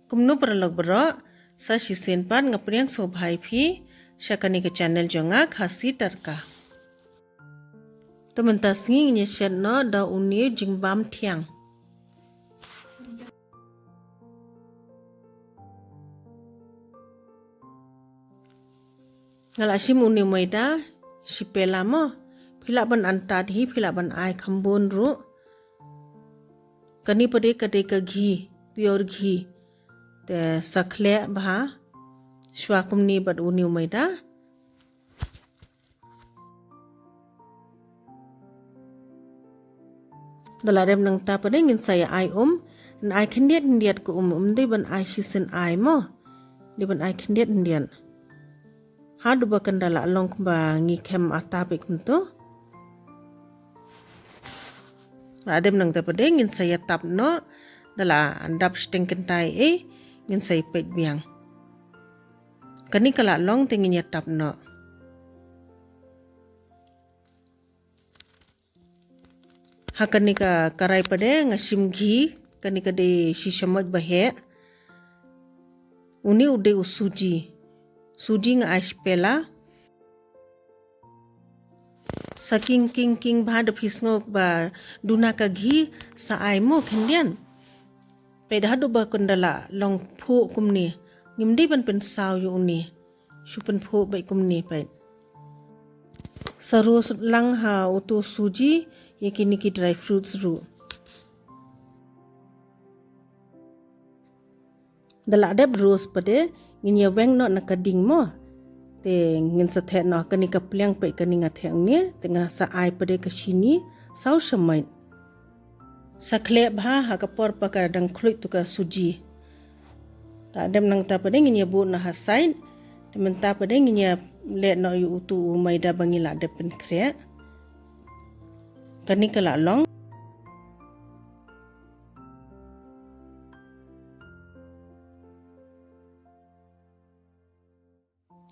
Kumno perlok berok sa shisen pan ngapriang so bhai phi syakani ke channel jonga khasi tarka. Temen tasngi nyeshet no da uni jingbam tiang. Ngalasim uni moida sipela mo phila ban antad hi phila ban ai khambon ru. Kani pade kade ka ghi pure ghi te sakhle bha shwakum ni bad uni moida. Dalarem nang ta pade ngin saya ai na ai khendiat ko de ban ai shisen ai mo de ban ai khendiat ndian. Hadu bakan dala long ba ngi kem atapik mtu. Adem nang tapade ngin saya tap no dala andap stengken tai ngin saya pet biang. Kani kala long tingin ya tap no. Hakani ka karai pade ngasim ghi kani ka de shishamat bahe. Uni ude usuji. Suji nga aspela saking king bha de pisngok ba duna ka ghi sa ai mo khendian peda do ba kondala long pho kumni ngimdi ban pen saw yu ni shupen pho bai kumni pai saru lang ha utu suji yakini ki dry fruits ru dala deb rose pade ngin ya weng no na kading mo te ngin sa the no kani ka pliang pe kani nga theng ne te nga sa ai pade ka shini sau shamai sakhle bha ha ka por pa ka dang khluit tu ka suji ta dem nang ta pade ngin ya bu na ha sain te men ta pade ngin ya le no yu utu maida bangila de pen khre kani kala long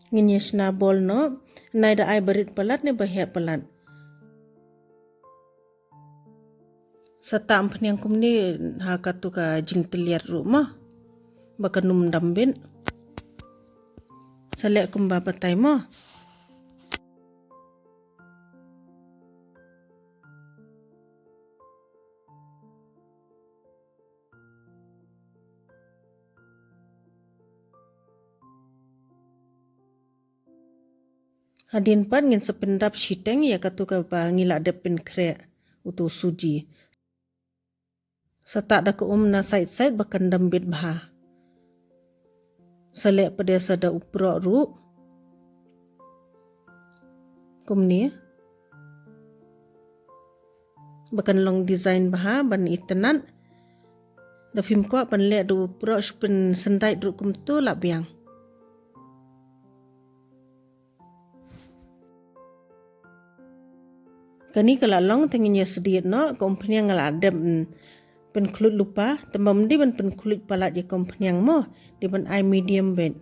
ngin yesna bol no naida ai berit pelat ne bahya pelat satam phniang kumni ha katu ka jingteliat rumah bakanum dambin sale kumba patai mo Hadin pan ngin sependap shiteng ya katu ka ba ngila depin kre utu suji. Sata da ka na side bakan dambit bha. Sale pada sada upro ru. Kumni. Bakan long design bha ban itenan. Da phim ko pan le du upro pen sendai ru kum tu labiang. Kani kala long tengin ya sedikit no kompeni yang ngaladem pen kulit lupa tembam di pen kulit palat ya kompeni yang mo di pen ai medium bed.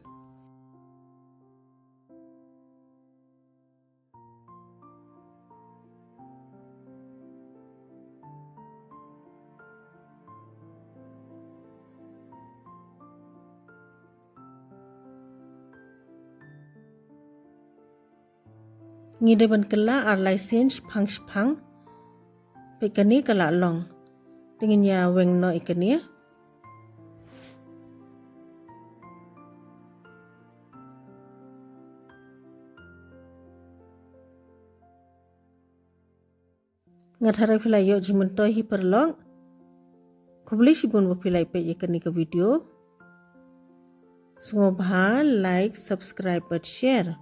Ngide ban kala ar license phang pe kani kala long tingin ya weng no ikani ngathara filai yo jimen to hi perlong khobli sibun bo filai pe ikani ka video sungobha like subscribe but share